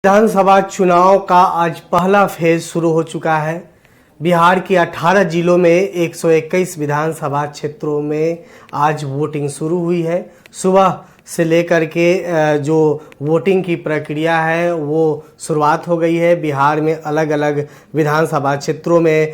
विधानसभा चुनाव का आज पहला फेज शुरू हो चुका है। बिहार के 18 जिलों में 121 विधानसभा क्षेत्रों में आज वोटिंग शुरू हुई है। सुबह से लेकर के जो वोटिंग की प्रक्रिया है वो शुरुआत हो गई है। बिहार में अलग अलग विधानसभा क्षेत्रों में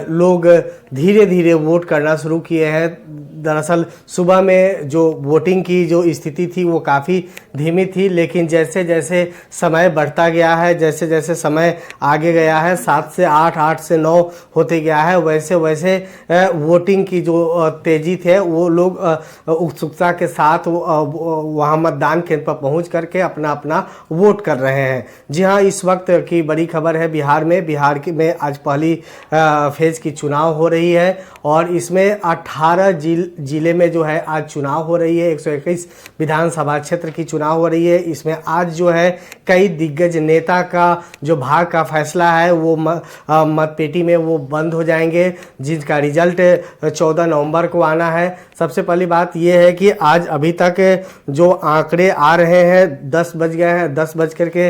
लोग धीरे धीरे वोट करना शुरू किए हैं। दरअसल सुबह में जो वोटिंग की जो स्थिति थी वो काफ़ी धीमी थी, लेकिन जैसे जैसे समय बढ़ता गया है, जैसे जैसे समय आगे गया है, 7 से 8, 8 से 9 होते गया है, वैसे वैसे वोटिंग की जो तेज़ी थे वो लोग उत्सुकता के साथ वहाँ मतदान केंद्र पर पहुँच करके अपना अपना वोट कर रहे हैं। जी हाँ, इस वक्त की बड़ी खबर है बिहार में आज पहली फेज़ की चुनाव हो रही है और इसमें 18 जिले में जो है आज चुनाव हो रही है। 121 विधानसभा क्षेत्र की चुनाव हो रही है। इसमें आज जो है कई दिग्गज नेता का जो भाग्य का फैसला है वो मतपेटी में वो बंद हो जाएंगे, जिसका रिजल्ट 14 नवंबर को आना है। सबसे पहली बात ये है कि आज अभी तक जो आंकड़े आ रहे हैं 10 बज गए हैं, 10 बज कर के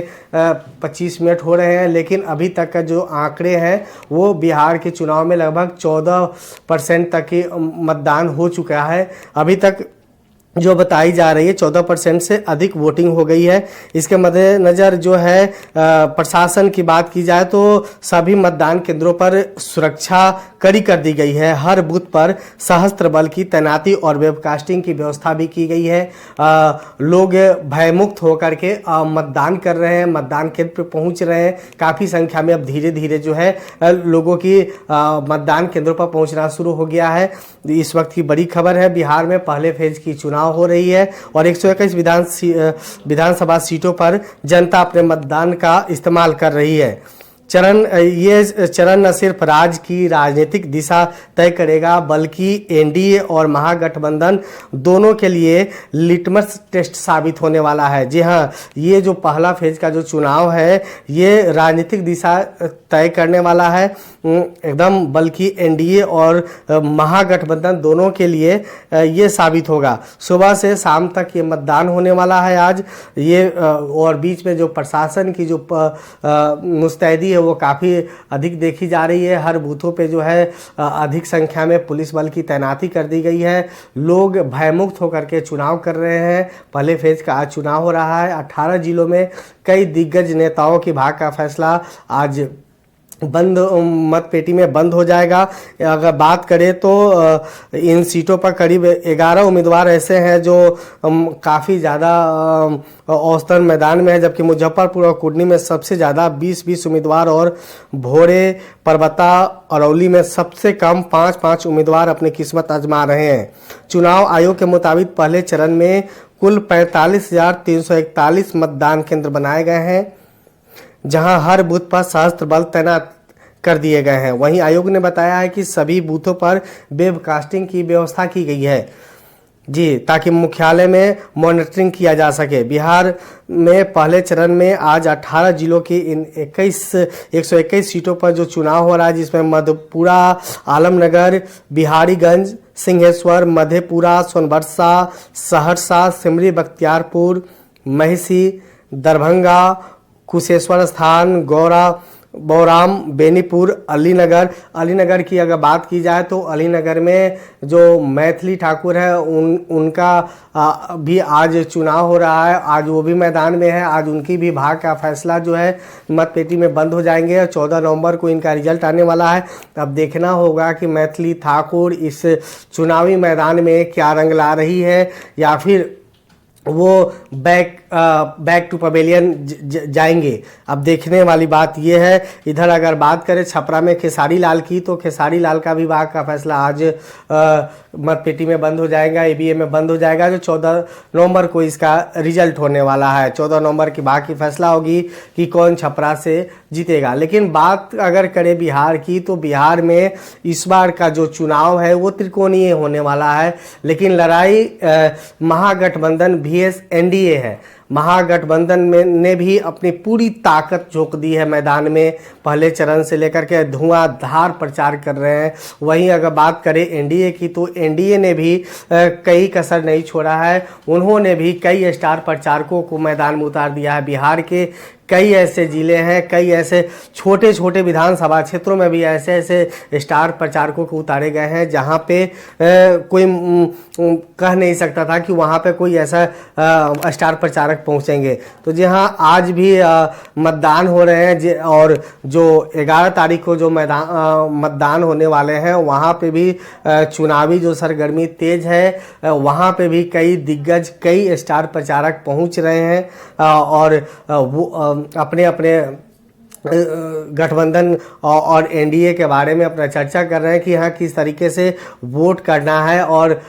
25 मिनट हो रहे हैं, लेकिन अभी तक का जो आंकड़े हैं वो बिहार के चुनाव में लगभग 14% तक की मतदान हो चुका है। अभी तक जो बताई जा रही है 14% से अधिक वोटिंग हो गई है। इसके मद्देनज़र जो है प्रशासन की बात की जाए तो सभी मतदान केंद्रों पर सुरक्षा कड़ी कर दी गई है। हर बूथ पर सशस्त्र बल की तैनाती और वेबकास्टिंग की व्यवस्था भी की गई है। लोग भयमुक्त होकर के मतदान कर रहे हैं, मतदान केंद्र पर पहुंच रहे हैं। काफ़ी संख्या में अब धीरे धीरे जो है लोगों की मतदान केंद्रों पर पहुंचना शुरू हो गया है। इस वक्त की बड़ी खबर है, बिहार में पहले फेज की चुनाव हो रही है और 121 विधानसभा सीटों पर जनता अपने मतदान का इस्तेमाल कर रही है। ये चरण न सिर्फ राज्य की राजनीतिक दिशा तय करेगा बल्कि एनडीए और महागठबंधन दोनों के लिए लिटमस टेस्ट साबित होने वाला है। जी हाँ, ये जो पहला फेज का जो चुनाव है ये राजनीतिक दिशा तय करने वाला है एकदम, बल्कि एनडीए और महागठबंधन दोनों के लिए ये साबित होगा। सुबह से शाम तक ये मतदान होने वाला है आज ये, और बीच में जो प्रशासन की जो मुस्तैदी है वो काफ़ी अधिक देखी जा रही है। हर बूथों पे जो है अधिक संख्या में पुलिस बल की तैनाती कर दी गई है। लोग भयमुक्त होकर के चुनाव कर रहे हैं। पहले फेज का आज चुनाव हो रहा है। 18 जिलों में कई दिग्गज नेताओं की भाग्य का फैसला आज बंद मतपेटी में बंद हो जाएगा। अगर बात करें तो इन सीटों पर करीब 11 उम्मीदवार ऐसे हैं जो काफ़ी ज़्यादा औसतन मैदान में है, जबकि मुजफ्फरपुर और कुर्नी में सबसे ज़्यादा 20 उम्मीदवार और भोरे, परबत्ता, अरौली में सबसे कम 5 उम्मीदवार अपनी किस्मत आजमा रहे हैं। चुनाव आयोग के मुताबिक पहले चरण में कुल 45,341 मतदान केंद्र बनाए गए हैं, जहां हर बूथ पर सशस्त्र बल तैनात कर दिए गए हैं। वहीं आयोग ने बताया है कि सभी बूथों पर वेबकास्टिंग की व्यवस्था की गई है जी, ताकि मुख्यालय में मॉनिटरिंग किया जा सके। बिहार में पहले चरण में आज 18 जिलों की इन 121 सीटों पर जो चुनाव हो रहा है, जिसमें मधेपुरा, आलमनगर, बिहारीगंज, सिंहेश्वर, मधेपुरा, सोनबरसा, सहरसा, सिमरी, बख्तियारपुर, महिषी, दरभंगा, कुशेश्वर स्थान, गौरा, बौराम, बेनीपुर, अलीनगर की अगर बात की जाए तो अलीनगर में जो मैथिली ठाकुर है उनका भी आज चुनाव हो रहा है। आज वो भी मैदान में है। आज उनकी भी भाग्य का फैसला जो है मतपेटी में बंद हो जाएंगे और 14 नवंबर को इनका रिजल्ट आने वाला है। अब देखना होगा कि मैथिली ठाकुर इस चुनावी मैदान में क्या रंग ला रही है या फिर वो बैक टू पवेलियन जाएंगे। अब देखने वाली बात ये है। इधर अगर बात करें छपरा में खेसारी लाल की, तो खेसारी लाल का भी भाग्य का फैसला आज मतपेटी में बंद हो जाएगा, ईवीएम में बंद हो जाएगा। जो 14 नवंबर को इसका रिजल्ट होने वाला है। 14 नवंबर की भाग्य की फैसला होगी कि कौन छपरा से जीतेगा। लेकिन बात अगर करें बिहार की, तो बिहार में इस बार का जो चुनाव है वो त्रिकोणीय होने वाला है, लेकिन लड़ाई महागठबंधन VS एनडीए है। महागठबंधन ने भी अपनी पूरी ताकत झोंक दी है मैदान में। पहले चरण से लेकर के धुआंधार प्रचार कर रहे हैं। वहीं अगर बात करें एनडीए की, तो एनडीए ने भी कई कसर नहीं छोड़ा है। उन्होंने भी कई स्टार प्रचारकों को मैदान में उतार दिया है। बिहार के कई ऐसे जिले हैं, कई ऐसे छोटे छोटे विधानसभा क्षेत्रों में भी ऐसे ऐसे स्टार प्रचारकों को उतारे गए हैं जहां पे कोई कह नहीं सकता था कि वहां पे कोई ऐसा स्टार प्रचारक पहुंचेंगे। तो जी हाँ, आज भी मतदान हो रहे हैं और जो 11 तारीख को जो मतदान होने वाले हैं वहां पे भी चुनावी जो सरगर्मी तेज है, वहां पे भी कई दिग्गज, कई स्टार प्रचारक पहुंच रहे हैं और वो अपने अपने गठबंधन और एनडीए के बारे में अपना चर्चा कर रहे हैं कि हाँ किस तरीके से वोट करना है। और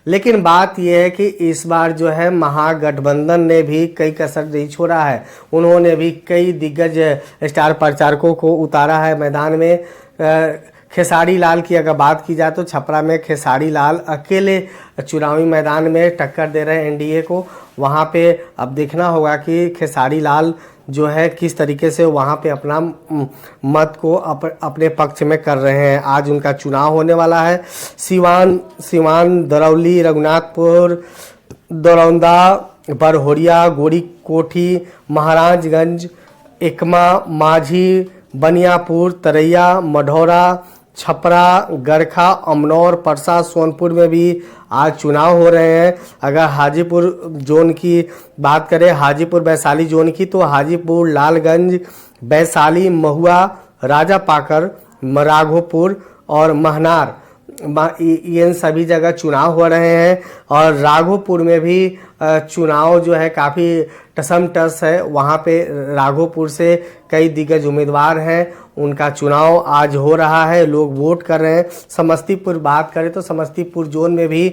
लेकिन बात यह है कि इस बार जो है महागठबंधन ने भी कई कसर नहीं छोड़ा है। उन्होंने भी कई दिग्गज स्टार प्रचारकों को उतारा है मैदान में। खेसारी लाल की अगर बात की जाए तो छपरा में खेसारी लाल अकेले चुनावी मैदान में टक्कर दे रहे हैं एनडीए को। वहाँ पे अब देखना होगा कि खेसारी लाल जो है किस तरीके से वहाँ पे अपना मत को अपने पक्ष में कर रहे हैं। आज उनका चुनाव होने वाला है। सिवान, दरौली, रघुनाथपुर, दरौंदा, बरहोरिया, गोरी कोठी, महाराजगंज, एकमा, माझी, बनियापुर, तरैया, मढ़ौरा, छपरा, गरखा, अमनौर, परसा, सोनपुर में भी आज चुनाव हो रहे हैं। अगर हाजीपुर जोन की बात करें, हाजीपुर वैशाली जोन की, तो हाजीपुर, लालगंज, वैशाली, महुआ, राजापाकर, राघोपुर और महनार, इन सभी जगह चुनाव हो रहे हैं। और राघोपुर में भी चुनाव जो है काफ़ी टसमटस है। वहाँ पे राघोपुर से कई दिग्गज उम्मीदवार हैं, उनका चुनाव आज हो रहा है, लोग वोट कर रहे हैं। समस्तीपुर बात करें तो समस्तीपुर जोन में भी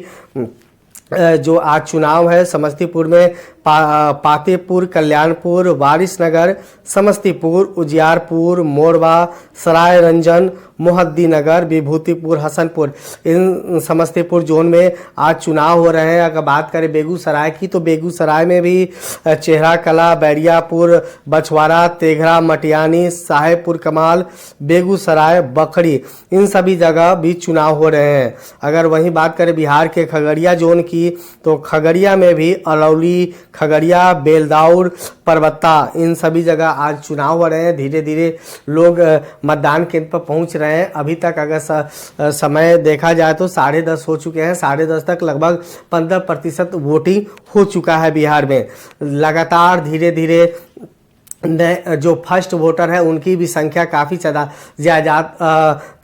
जो आज चुनाव है, समस्तीपुर में पातेपुर, कल्याणपुर, वारिसनगर, समस्तीपुर, उजियारपुर, मोरबा, सराय रंजन, मोहद्दीनगर, विभूतिपुर, हसनपुर, इन समस्तीपुर जोन में आज चुनाव हो रहे हैं। अगर बात करें बेगूसराय की तो बेगूसराय में भी चेहरा कला, बैरियापुर, बछवाड़ा, तेघरा, मटियानी, साहेबपुर कमाल, बेगूसराय, बखरी, इन सभी जगह भी चुनाव हो रहे हैं। अगर वहीं बात करें बिहार के खगड़िया जोन की तो खगड़िया में भी अलौली, खगड़िया, बेलदाउर, परबत्ता, इन सभी जगह आज चुनाव हो रहे हैं। धीरे धीरे लोग मतदान केंद्र पर पहुंच रहे हैं। अभी तक अगर समय देखा जाए तो 10:30 हो चुके हैं। 10:30 तक लगभग 15% वोटिंग हो चुका है बिहार में। लगातार धीरे धीरे जो फर्स्ट वोटर है उनकी भी संख्या काफ़ी ज़्यादा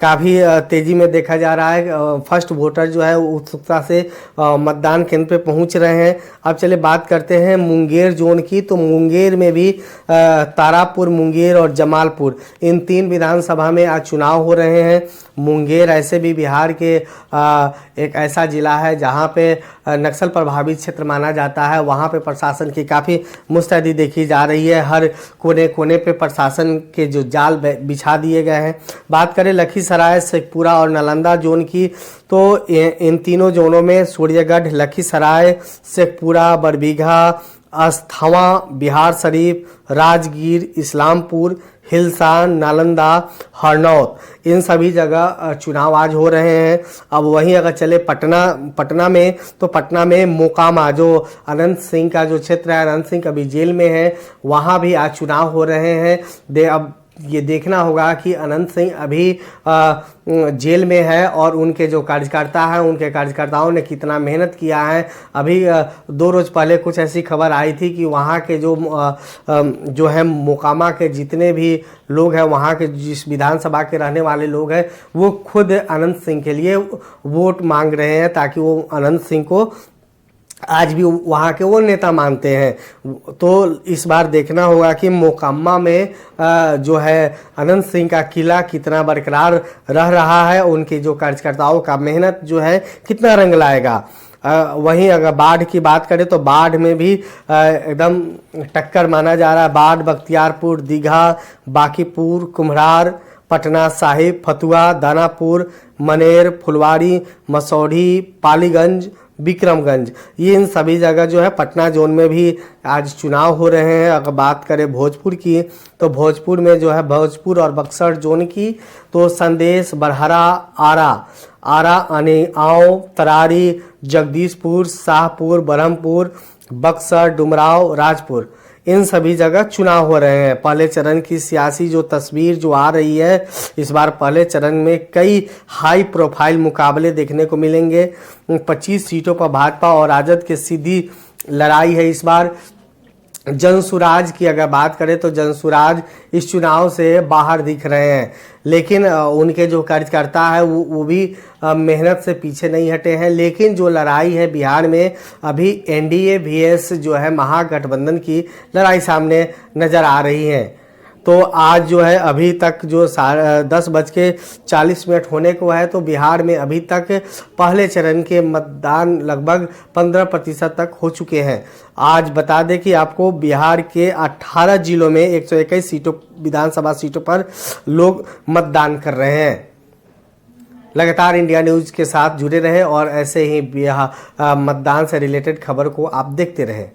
काफ़ी तेज़ी में देखा जा रहा है। फर्स्ट वोटर जो है उत्सुकता से मतदान केंद्र पे पहुंच रहे हैं। अब चले बात करते हैं मुंगेर जोन की, तो मुंगेर में भी तारापुर, मुंगेर और जमालपुर, इन 3 विधानसभा में आज चुनाव हो रहे हैं। मुंगेर ऐसे भी बिहार के एक ऐसा ज़िला है जहां पे नक्सल प्रभावित क्षेत्र माना जाता है। वहां पे प्रशासन की काफ़ी मुस्तैदी देखी जा रही है। हर कोने कोने पे प्रशासन के जो जाल बिछा दिए गए हैं। बात करें लखीसराय, शेखपुरा और नालंदा जोन की, तो इन तीनों जोनों में सूर्यगढ़, लखीसराय, शेखपुरा, बरबीघा, अस्थावा, बिहार शरीफ, राजगीर, इस्लामपुर, हिलसान, नालंदा, हरनौत, इन सभी जगह चुनाव आज हो रहे हैं। अब वहीं अगर चले पटना में, तो पटना में मोकामा, जो अनंत सिंह का जो क्षेत्र है, अनंत सिंह अभी जेल में है, वहाँ भी आज चुनाव हो रहे हैं। अब ये देखना होगा कि अनंत सिंह अभी जेल में है और उनके जो कार्यकर्ता हैं, उनके कार्यकर्ताओं ने कितना मेहनत किया है। अभी 2 रोज़ पहले कुछ ऐसी खबर आई थी कि वहाँ के जो है मोकामा के जितने भी लोग हैं, वहाँ के जिस विधानसभा के रहने वाले लोग हैं, वो खुद अनंत सिंह के लिए वोट मांग रहे हैं ताकि वो अनंत सिंह को आज भी वहाँ के वो नेता मानते हैं। तो इस बार देखना होगा कि मोकामा में जो है अनंत सिंह का किला कितना बरकरार रह रहा है, उनके जो कार्यकर्ताओं का मेहनत जो है कितना रंग लाएगा। वहीं अगर बाढ़ की बात करें तो बाढ़ में भी एकदम टक्कर माना जा रहा है। बाढ़ बख्तियारपुर, दीघा, बांकीपुर, कुम्हरार, पटना साहिब, फतुहा, दानापुर, मनेर, फुलवारी, मसौढ़ी, पालीगंज, विक्रमगंज, ये इन सभी जगह जो है पटना जोन में भी आज चुनाव हो रहे हैं। अगर बात करें भोजपुर की तो भोजपुर में जो है भोजपुर और बक्सर जोन की, तो संदेश, बरहरा, आरा, अनेआव, तरारी, जगदीशपुर, शाहपुर, बरहमपुर, बक्सर, डुमराव, राजपुर, इन सभी जगह चुनाव हो रहे हैं। पहले चरण की सियासी जो तस्वीर जो आ रही है, इस बार पहले चरण में कई हाई प्रोफाइल मुकाबले देखने को मिलेंगे। 25 सीटों पर भाजपा और राजद की सीधी लड़ाई है इस बार। जनसुराज की अगर बात करें तो जनसुराज इस चुनाव से बाहर दिख रहे हैं, लेकिन उनके जो कार्यकर्ता है वो भी मेहनत से पीछे नहीं हटे हैं। लेकिन जो लड़ाई है बिहार में, अभी एनडीए वीएस जो है महागठबंधन की लड़ाई सामने नज़र आ रही है। तो आज जो है अभी तक जो 10:40 होने को है, तो बिहार में अभी तक पहले चरण के मतदान लगभग 15% तक हो चुके हैं। आज बता दें कि आपको बिहार के 18 जिलों में 121 सीटों विधानसभा सीटों पर लोग मतदान कर रहे हैं। लगातार इंडिया न्यूज़ के साथ जुड़े रहे और ऐसे ही मतदान से रिलेटेड खबर को आप देखते रहें।